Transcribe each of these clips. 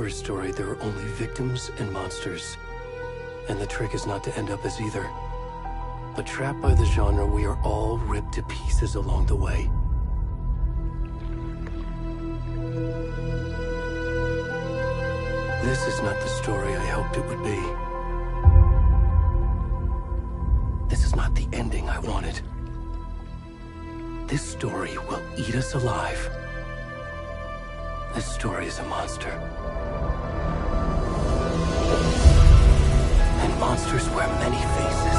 horror story, there are only victims and monsters. And the trick is not to end up as either. But trapped by the genre, we are all ripped to pieces along the way. This is not the story I hoped it would be. This is not the ending I wanted. This story will eat us alive. This story is a monster. And monsters wear many faces.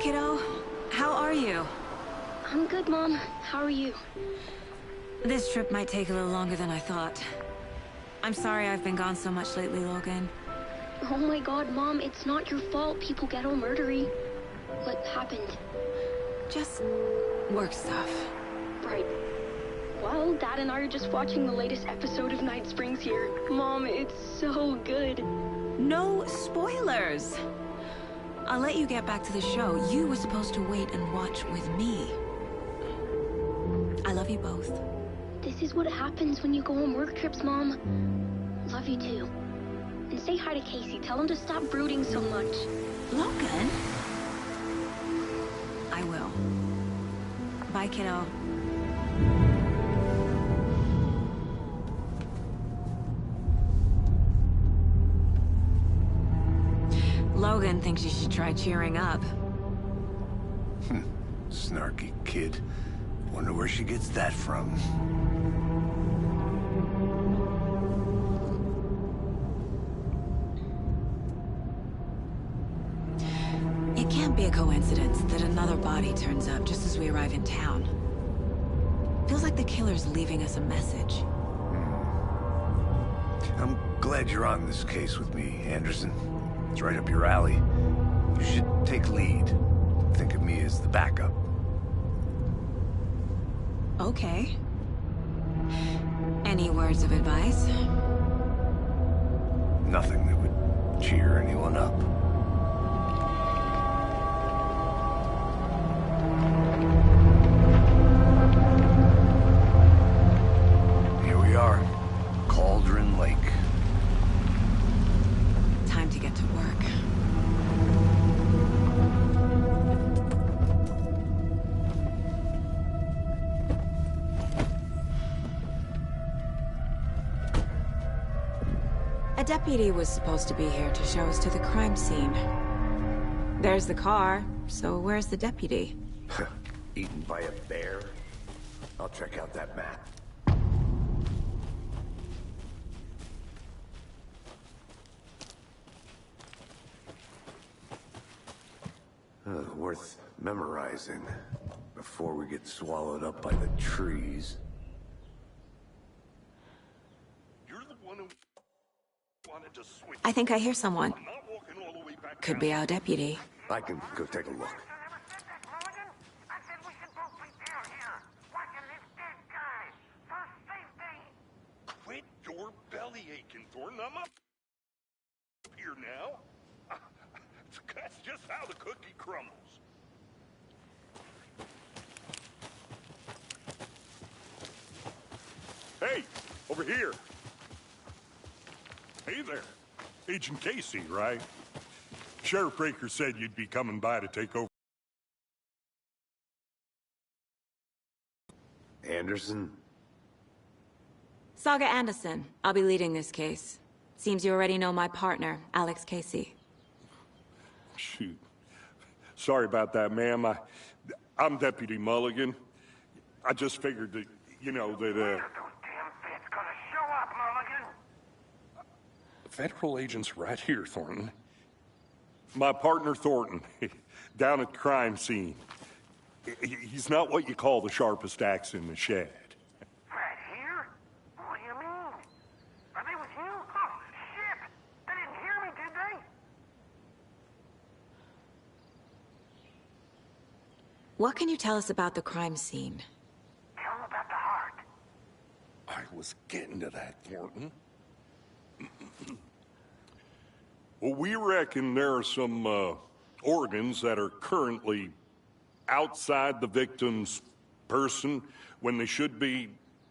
kiddo. How are you? I'm good, Mom. How are you? This trip might take a little longer than I thought. I'm sorry I've been gone so much lately, Logan. Oh my god, Mom, it's not your fault people get all murdery. What happened? Just work stuff. Right. Well, Dad and I are just watching the latest episode of Night Springs here. Mom, it's so good. No spoilers! I'll let you get back to the show. You were supposed to wait and watch with me. I love you both. This is what happens when you go on work trips, Mom. Love you too. And say hi to Casey. Tell him to stop brooding so much. Logan? I will. Bye, kiddo. Logan thinks you should try cheering up. Snarky kid. Wonder where she gets that from. It can't be a coincidence that another body turns up just as we arrive in town. Feels like the killer's leaving us a message. I'm glad you're on this case with me, Anderson. It's right up your alley. You should take lead. Think of me as the backup. Okay. Any words of advice? Nothing that would cheer anyone up. Here we are. Cauldron Lake. Time to get to work. A deputy was supposed to be here to show us to the crime scene. There's the car, so where's the deputy? Eaten by a bear? I'll check out that map. Worth memorizing before we get swallowed up by the trees. You're the one who wanted to switch. I think I hear someone. I'm not walking all the way back Could down. be our deputy. I can go take a look. Quit your belly aching, Thornton. I'm up here now. That's just how the cookie crumbles. Hey, over here. Hey there. Agent Casey, right? Sheriff Breaker said you'd be coming by to take over. Anderson? Saga Anderson. I'll be leading this case. Seems you already know my partner, Alex Casey. Shoot. Sorry about that, ma'am. I'm Deputy Mulligan. I just figured that, you know, that, Those damn feds gonna show up, Mulligan. Federal agent's right here, Thornton. My partner, Thornton, down at the crime scene. He's not what you call the sharpest axe in the shed. Right here? What do you mean? Are they with you? Oh, shit! They didn't hear me, did they? What can you tell us about the crime scene? Tell them about the heart. I was getting to that, Thornton. Well, we reckon there are some organs that are currently outside the victim's person when they should be,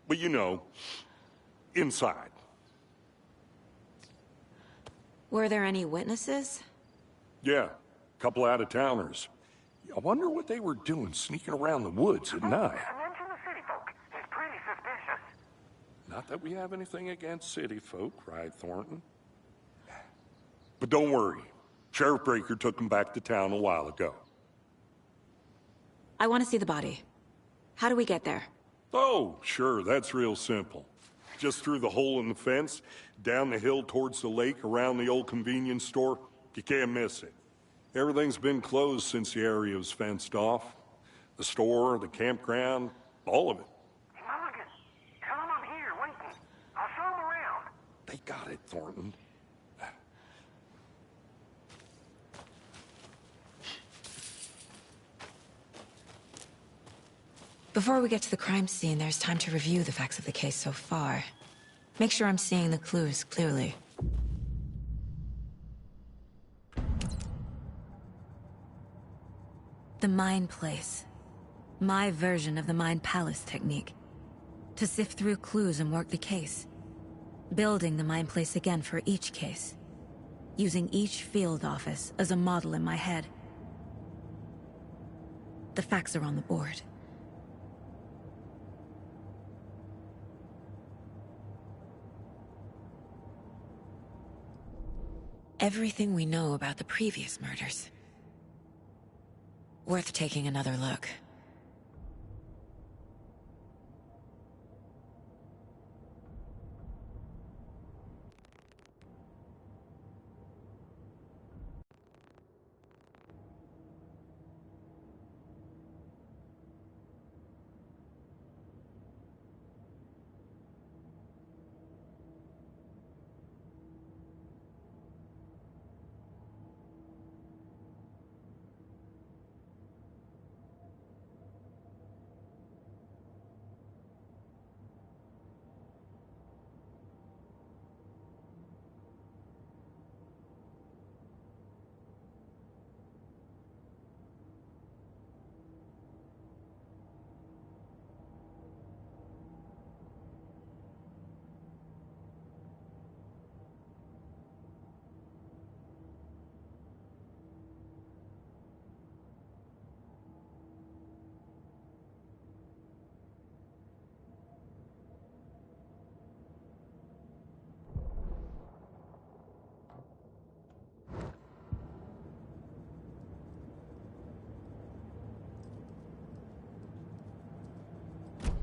well, you know, inside. Were there any witnesses? Yeah, a couple out-of-towners. I wonder what they were doing sneaking around the woods at night. Mention the city folk. It's pretty suspicious. Not that we have anything against city folk, right, Thornton? But don't worry. Sheriff Breaker took them back to town a while ago. I want to see the body. How do we get there? Oh, sure, that's real simple. Just through the hole in the fence, down the hill towards the lake, around the old convenience store. You can't miss it. Everything's been closed since the area was fenced off. The store, the campground, all of it. Mulligan, tell him I'm here waiting. I'll show him around. They got it, Thornton. Before we get to the crime scene, there's time to review the facts of the case so far. Make sure I'm seeing the clues clearly. The Mind Place. My version of the Mind Palace technique. To sift through clues and work the case. Building the Mind Place again for each case. Using each field office as a model in my head. The facts are on the board. Everything we know about the previous murders. Worth taking another look.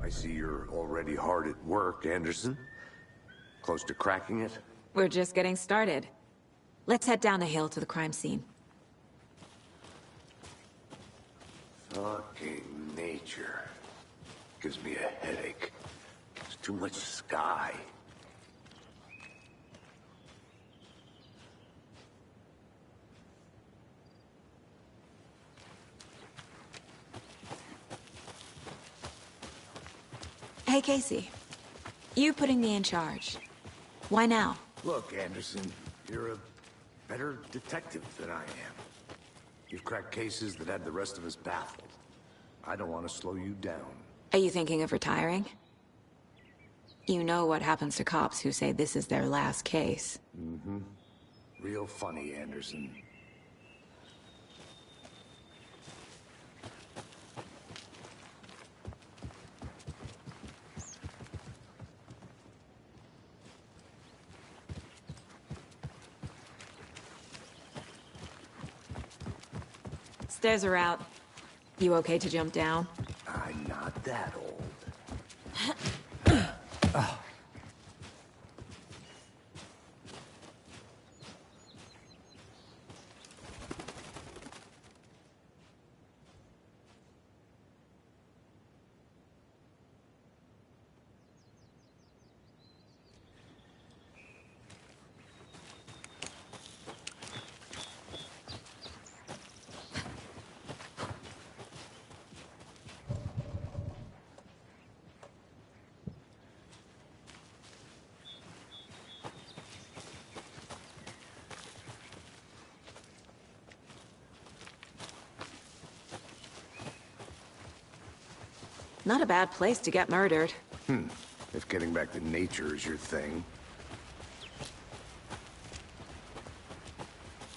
I see you're already hard at work, Anderson. Close to cracking it? We're just getting started. Let's head down the hill to the crime scene. Fucking nature. Gives me a headache. There's too much sky. Hey, Casey. You putting me in charge. Why now? Look, Anderson, you're a better detective than I am. You've cracked cases that had the rest of us baffled. I don't want to slow you down. Are you thinking of retiring? You know what happens to cops who say this is their last case. Mm-hmm. Real funny, Anderson. Stairs are out. You okay to jump down? I'm not that old. Not a bad place to get murdered. If getting back to nature is your thing.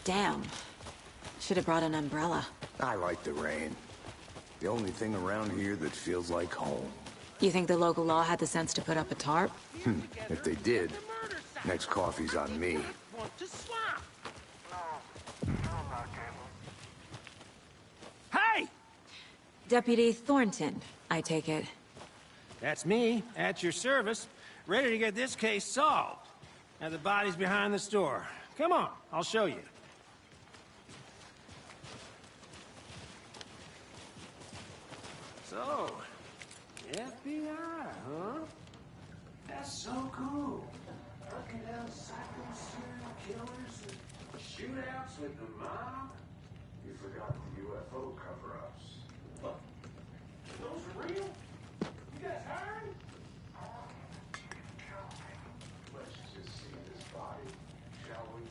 Damn. Should have brought an umbrella. I like the rain. The only thing around here that feels like home. You think the local law had the sense to put up a tarp? If they did, next coffee's on me. Hey! Deputy Thornton, I take it. That's me, at your service, ready to get this case solved. Now the body's behind the store. Come on, I'll show you. So, FBI, huh? That's so cool. Hunting down psycho serial killers and shootouts with the mob. You forgot the UFO cover-ups. What? Those are real? You guys heard? Let's just see this body, shall we?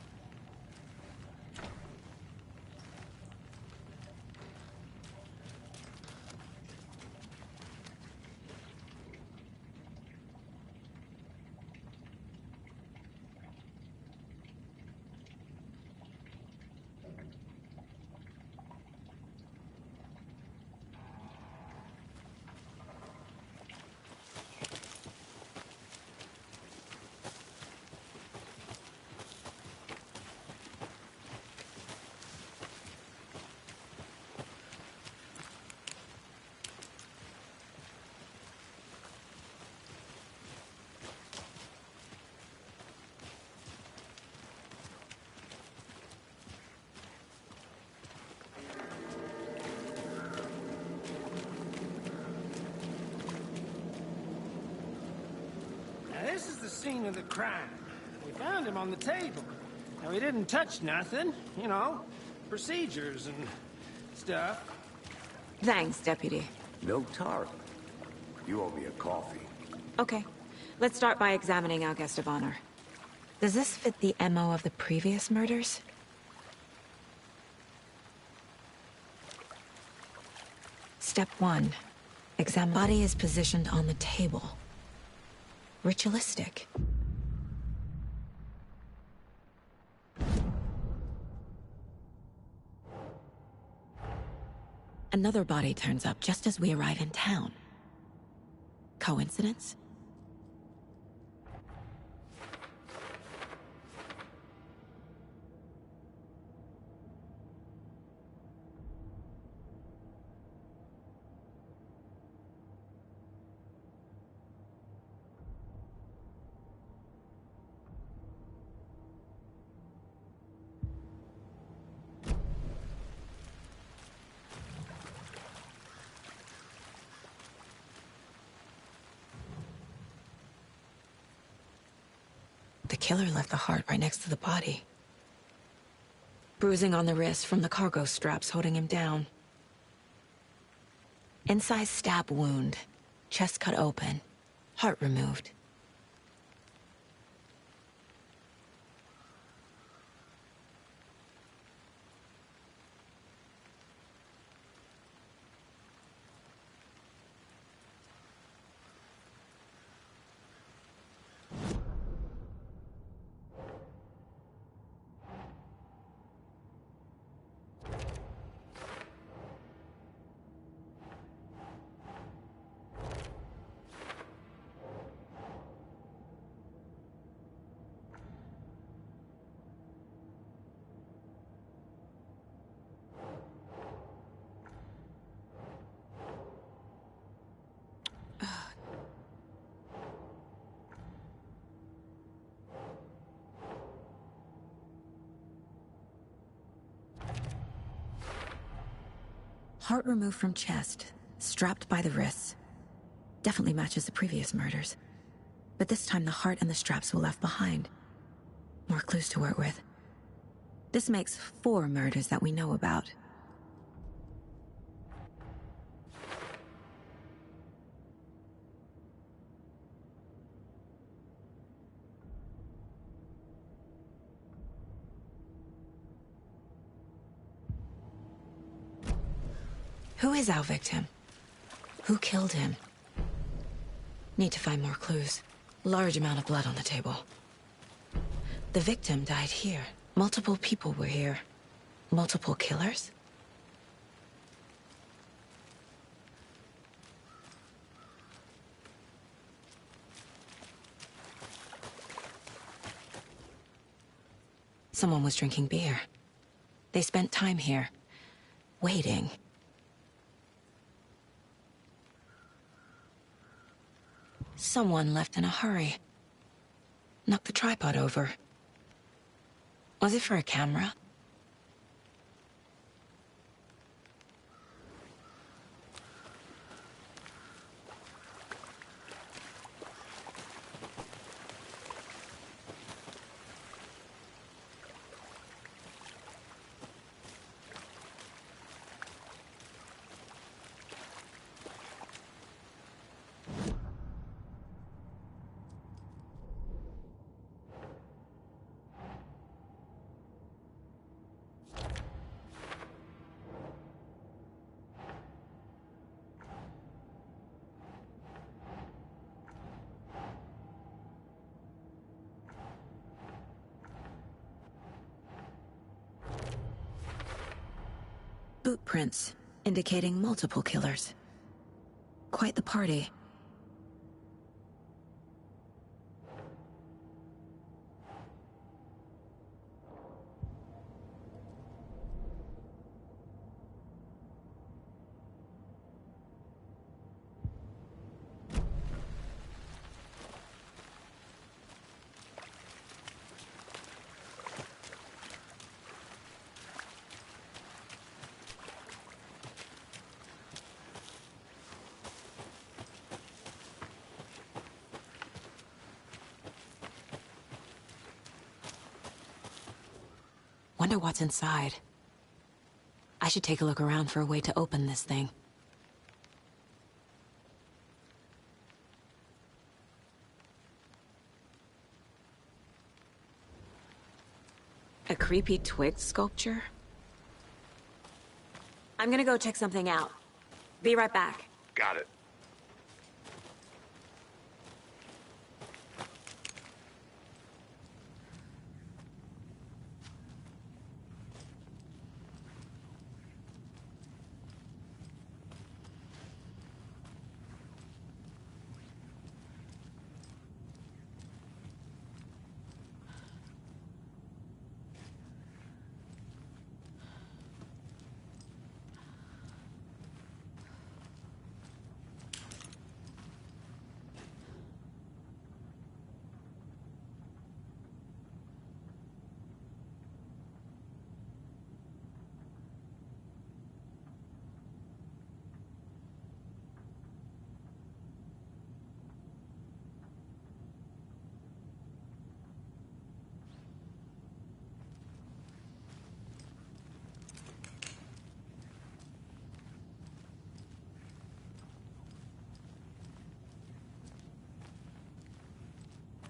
Now, this is the scene of the crime. We found him on the table. Now, he didn't touch nothing, you know, procedures and stuff. Thanks, Deputy. No tart. You owe me a coffee. Okay. Let's start by examining our guest of honor. Does this fit the MO of the previous murders? Step 1. Examine. Body is positioned on the table. Ritualistic. Another body turns up just as we arrive in town. Coincidence? The killer left the heart right next to the body. Bruising on the wrist from the cargo straps holding him down. Incised stab wound. Chest cut open. Heart removed. Heart removed from chest, strapped by the wrists. Definitely matches the previous murders. But this time the heart and the straps were left behind. More clues to work with. This makes 4 murders that we know about. Who is our victim? Who killed him? Need to find more clues. Large amount of blood on the table. The victim died here. Multiple people were here. Multiple killers? Someone was drinking beer. They spent time here, waiting. Someone left in a hurry. Knocked the tripod over. Was it for a camera? boot prints, indicating multiple killers. Quite the party. Wonder what's inside. I should take a look around for a way to open this thing. A creepy twig sculpture? I'm gonna go check something out. Be right back. Got it.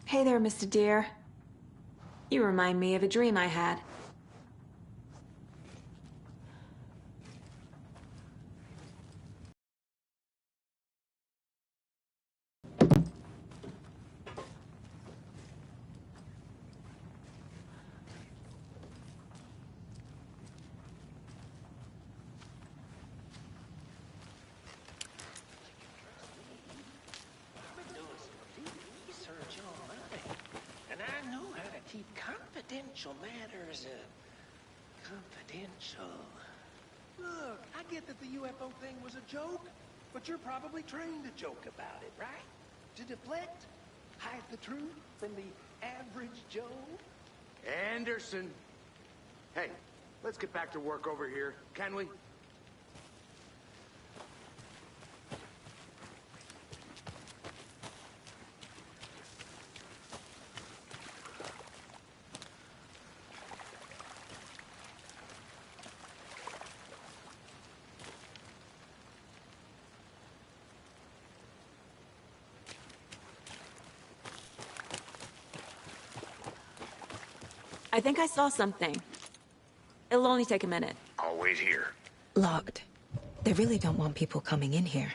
Hey there, Mr. Deer. You remind me of a dream I had. Research online, and I know how to keep confidential matters confidential. Look, I get that the UFO thing was a joke, but you're probably trained to joke about it, right? To deflect, hide the truth from the average Joe. Anderson. Hey, let's get back to work over here, can we? I think I saw something. It'll only take a minute. I'll wait here. Locked. They really don't want people coming in here.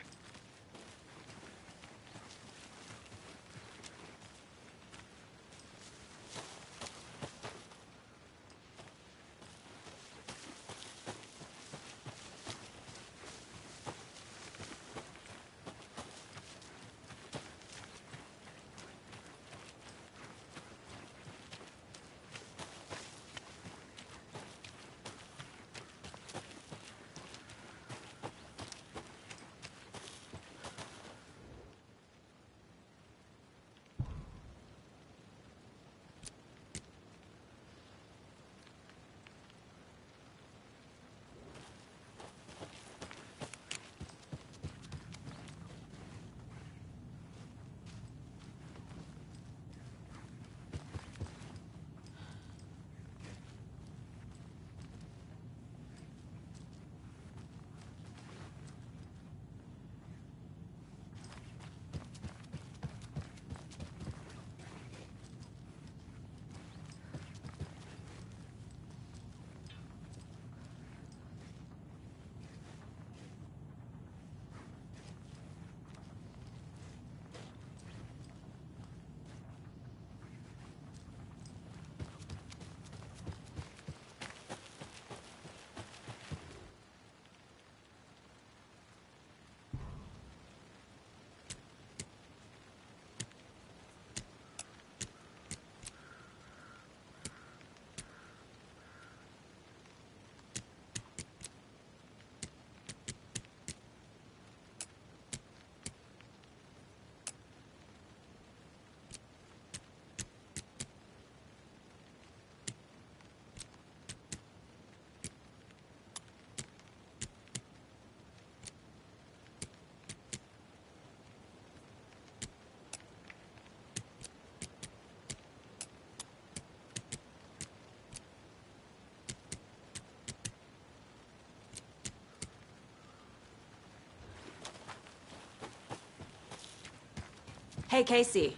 Hey, Casey.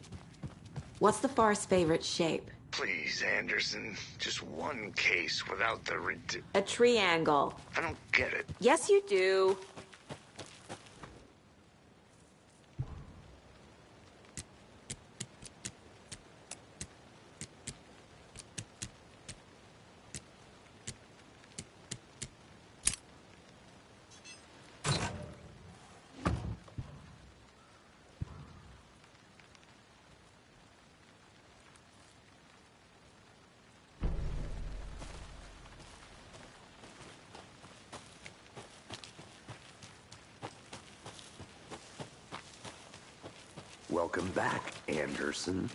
What's the far's favorite shape? Please, Anderson. Just one case without the A triangle. I don't get it. Yes, you do. Welcome back, Anderson.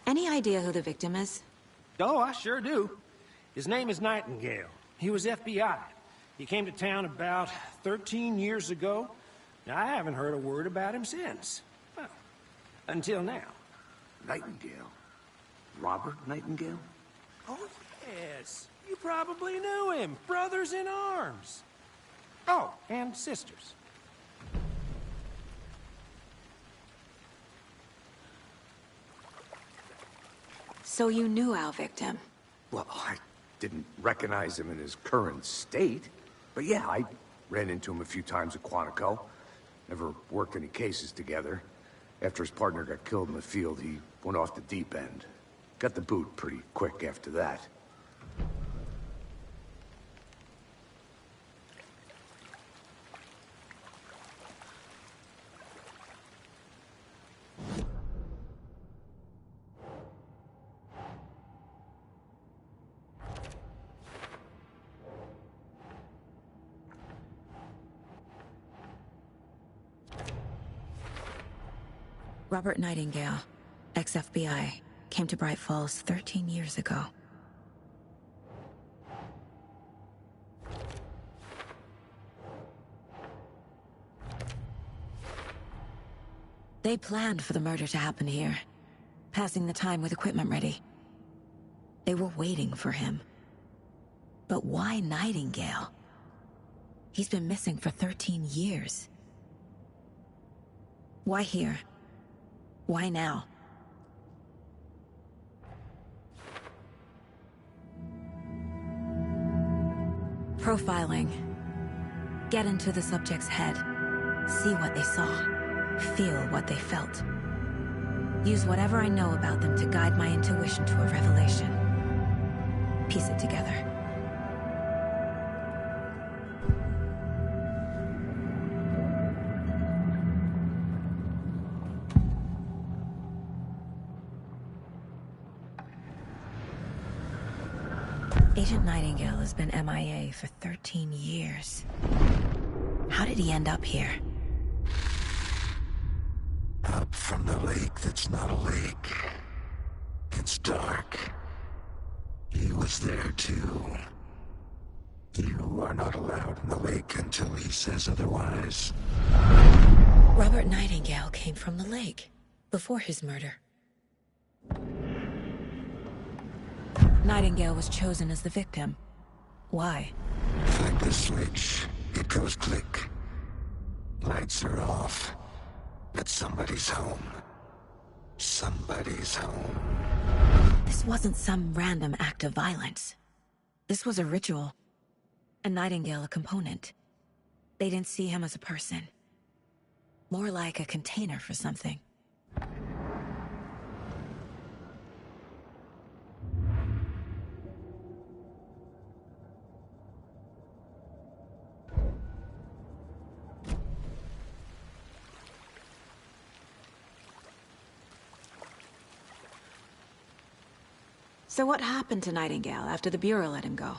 Any idea who the victim is? Oh, I sure do. His name is Nightingale. He was FBI. He came to town about 13 years ago. I haven't heard a word about him since. Well, until now. Nightingale? Robert Nightingale? Oh, yes. You probably knew him. Brothers in arms. Oh, and sisters. So you knew our victim? Well, I didn't recognize him in his current state. But yeah, I ran into him a few times at Quantico. Never worked any cases together. After his partner got killed in the field, he went off the deep end. Got the boot pretty quick after that. Robert Nightingale, ex-FBI, came to Bright Falls 13 years ago. They planned for the murder to happen here, passing the time with equipment ready. They were waiting for him. But why Nightingale? He's been missing for 13 years. Why here? Why now? Profiling. Get into the subject's head. See what they saw. Feel what they felt. Use whatever I know about them to guide my intuition to a revelation. Piece it together. Agent Nightingale has been MIA for 13 years. How did he end up here? Up from the lake that's not a lake. It's dark. He was there too. You are not allowed in the lake until he says otherwise. Robert Nightingale came from the lake, before his murder. Nightingale was chosen as the victim. Why? Like the switch, it goes click. Lights are off. But somebody's home. Somebody's home. This wasn't some random act of violence. This was a ritual. And Nightingale a component. They didn't see him as a person. More like a container for something. So what happened to Nightingale after the Bureau let him go?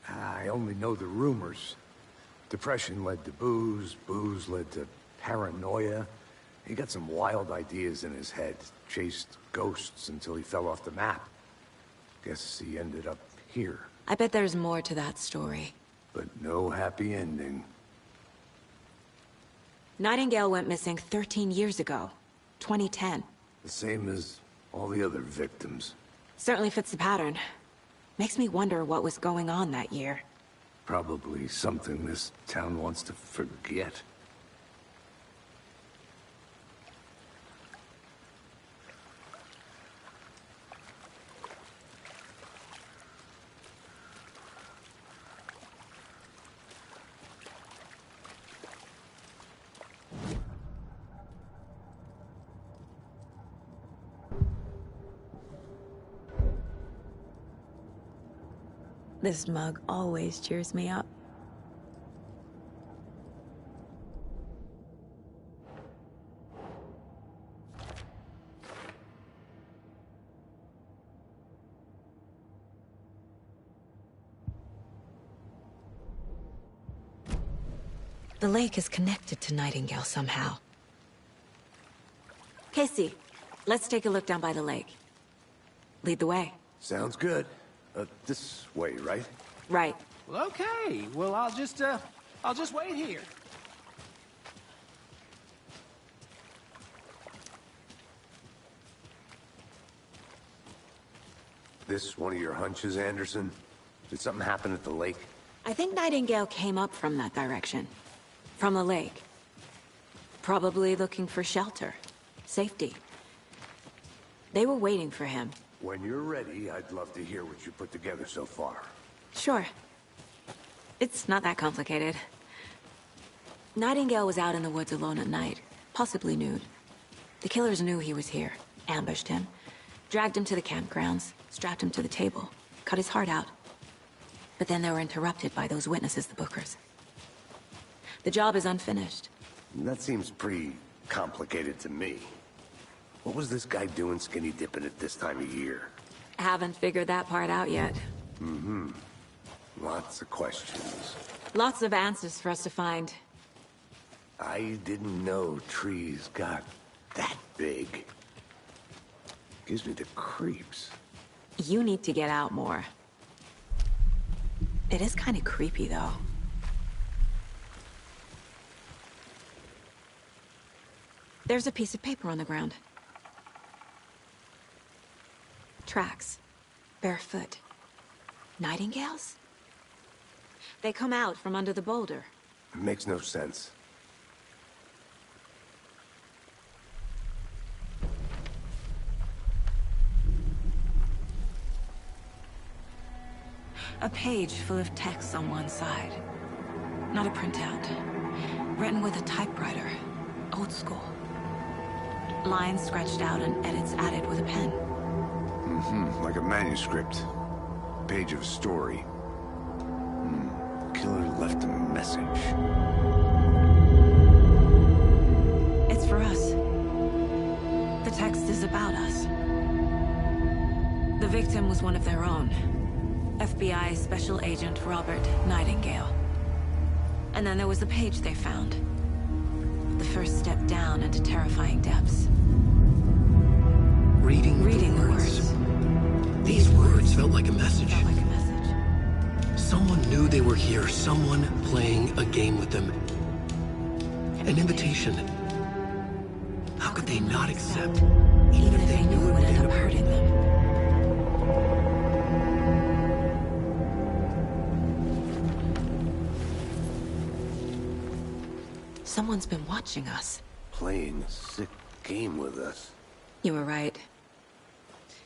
I only know the rumors. Depression led to booze, booze led to paranoia. He got some wild ideas in his head, chased ghosts until he fell off the map. Guess he ended up here. I bet there's more to that story. but no happy ending. Nightingale went missing 13 years ago. 2010. The same as all the other victims. Certainly fits the pattern. Makes me wonder what was going on that year. Probably something this town wants to forget. This mug always cheers me up. The lake is connected to Nightingale somehow. Casey, let's take a look down by the lake. Lead the way. Sounds good. This way, right? Right. Well, okay. Well, I'll just wait here. This one of your hunches, Anderson? Did something happen at the lake? I think Nightingale came up from that direction. From the lake. Probably looking for shelter. Safety. They were waiting for him. When you're ready, I'd love to hear what you put together so far. Sure. It's not that complicated. Nightingale was out in the woods alone at night, possibly nude. The killers knew he was here, ambushed him, dragged him to the campgrounds, strapped him to the table, cut his heart out. But then they were interrupted by those witnesses, the Bookers. The job is unfinished. That seems pretty complicated to me. What was this guy doing skinny dipping at this time of year? Haven't figured that part out yet. Mm-hmm. Lots of questions. Lots of answers for us to find. I didn't know trees got that big. Gives me the creeps. You need to get out more. It is kind of creepy, though. There's a piece of paper on the ground. Tracks. Barefoot. Nightingales? They come out from under the boulder. It makes no sense. A page full of text on one side. Not a printout. Written with a typewriter. Old school. Lines scratched out and edits added with a pen. Mm-hmm. Like a manuscript. Page of a story. Killer left a message. It's for us. The text is about us. The victim was one of their own. FBI Special Agent Robert Nightingale. And then there was the page they found. The first step down into terrifying depths. Reading the words. These words felt like a message. Someone knew they were here. Someone playing a game with them. An invitation. How could they not accept? Even if they knew it would end up hurting them. Someone's been watching us. Playing a sick game with us. You were right.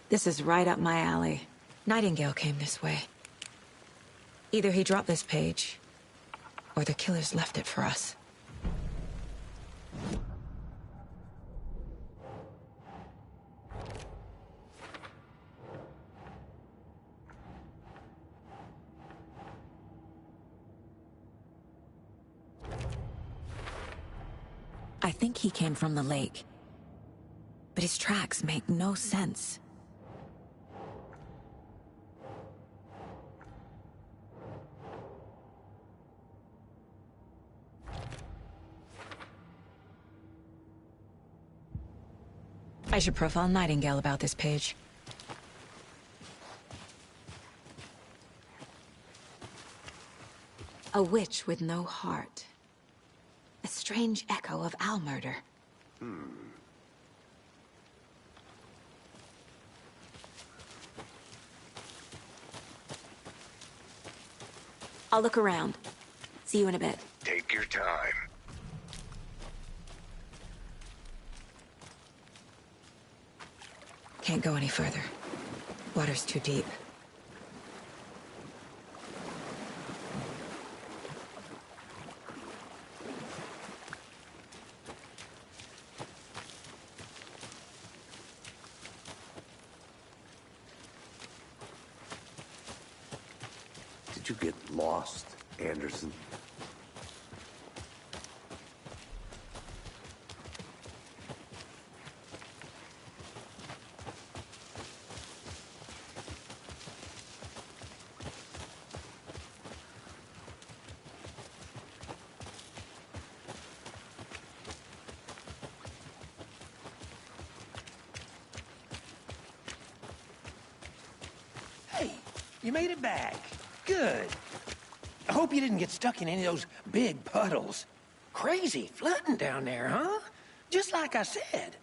This is right up my alley. Nightingale came this way. Either he dropped this page, or the killers left it for us. I think he came from the lake. But his tracks make no sense. I should profile Nightingale about this page. A witch with no heart. A strange echo of owl murder. I'll look around. See you in a bit. Take your time. Can't go any further. Water's too deep. Did you get lost, Anderson? Hey, you made it back. Good. I hope you didn't get stuck in any of those big puddles. Crazy flooding down there, huh? Just like I said.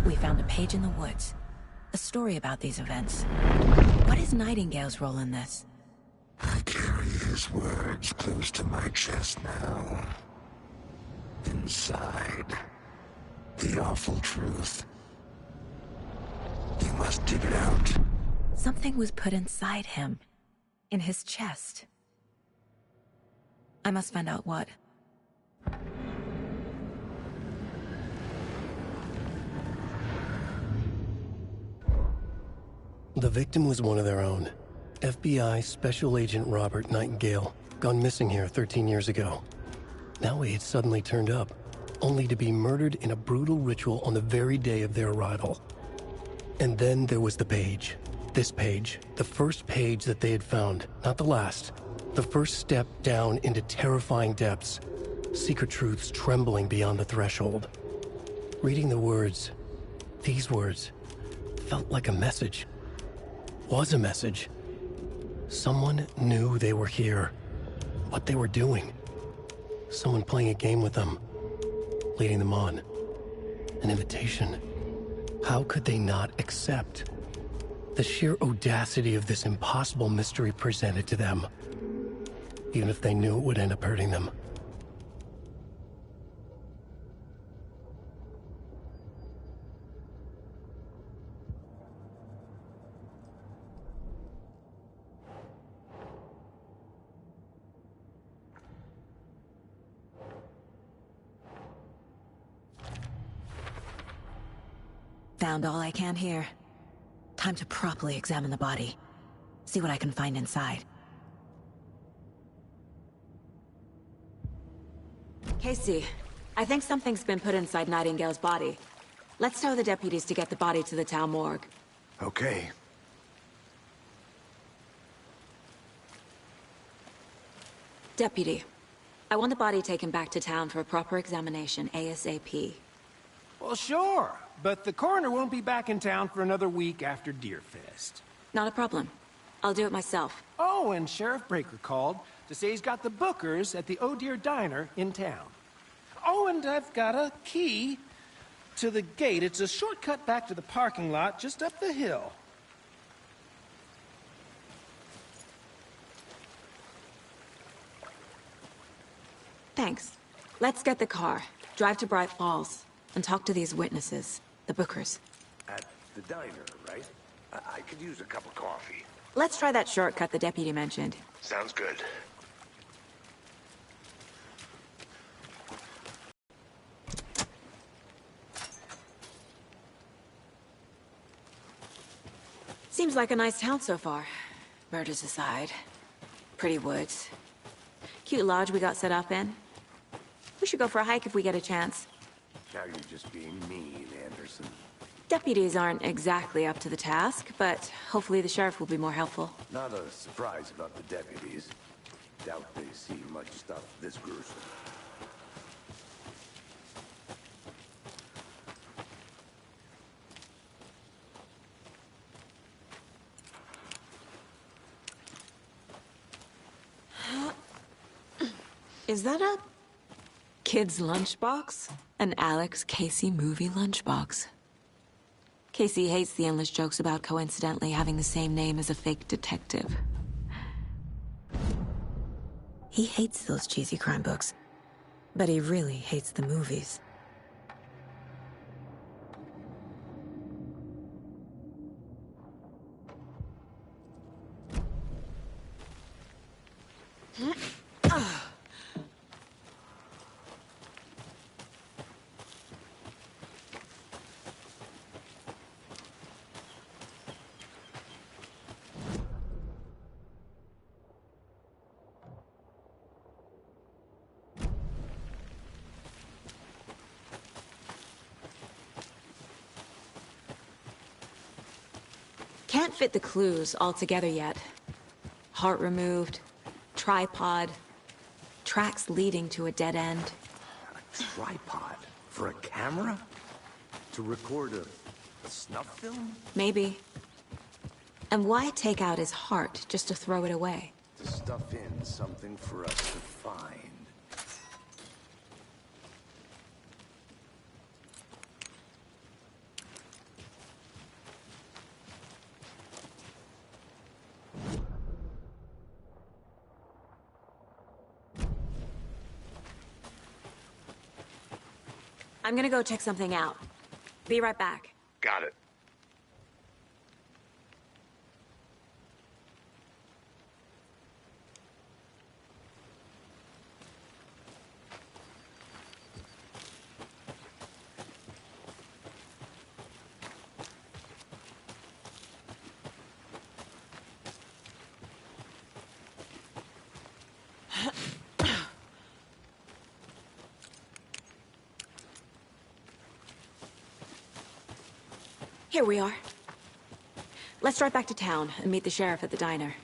We found a page in the woods. A story about these events. What is Nightingale's role in this? I carry his words close to my chest now. Inside, the awful truth. You must dig it out. Something was put inside him. In his chest. I must find out what. The victim was one of their own. FBI Special Agent Robert Nightingale, gone missing here 13 years ago. Now he had suddenly turned up, only to be murdered in a brutal ritual on the very day of their arrival. And then there was the page. This page, the first page that they had found, not the last. The first step down into terrifying depths. Secret truths trembling beyond the threshold. Reading the words, these words, felt like a message. Was a message. Someone knew they were here. What they were doing. Someone playing a game with them. Leading them on. An invitation. How could they not accept? The sheer audacity of this impossible mystery presented to them. Even if they knew it would end up hurting them. Found all I can here. Time to properly examine the body. See what I can find inside. Casey, I think something's been put inside Nightingale's body. Let's tell the deputies to get the body to the town morgue. Okay. Deputy, I want the body taken back to town for a proper examination ASAP. Well, sure. But the coroner won't be back in town for another week after Deerfest. Not a problem. I'll do it myself. Oh, and Sheriff Breaker called to say he's got the Bookers at the Oh Deer Diner in town. Oh, and I've got a key to the gate. It's a shortcut back to the parking lot just up the hill. Thanks. Let's get the car, drive to Bright Falls, and talk to these witnesses, the Bookers. At the diner, right? I could use a cup of coffee. Let's try that shortcut the deputy mentioned. Sounds good. Seems like a nice town so far. Murders aside. Pretty woods. Cute lodge we got set up in. We should go for a hike if we get a chance. Now you're just being mean, Anderson. Deputies aren't exactly up to the task, but hopefully the sheriff will be more helpful. Not a surprise about the deputies. Doubt they see much stuff this gruesome. Is that a kid's lunchbox? An Alex Casey movie lunchbox. Casey hates the endless jokes about coincidentally having the same name as a fake detective. He hates those cheesy crime books, but he really hates the movies. Can't fit the clues all together yet. Heart removed, tripod, tracks leading to a dead end. A tripod? For a camera? To record a snuff film? Maybe. And why take out his heart just to throw it away? To stuff in something for us to find. I'm gonna go check something out. Be right back. Got it. Here we are. Let's drive back to town and meet the sheriff at the diner.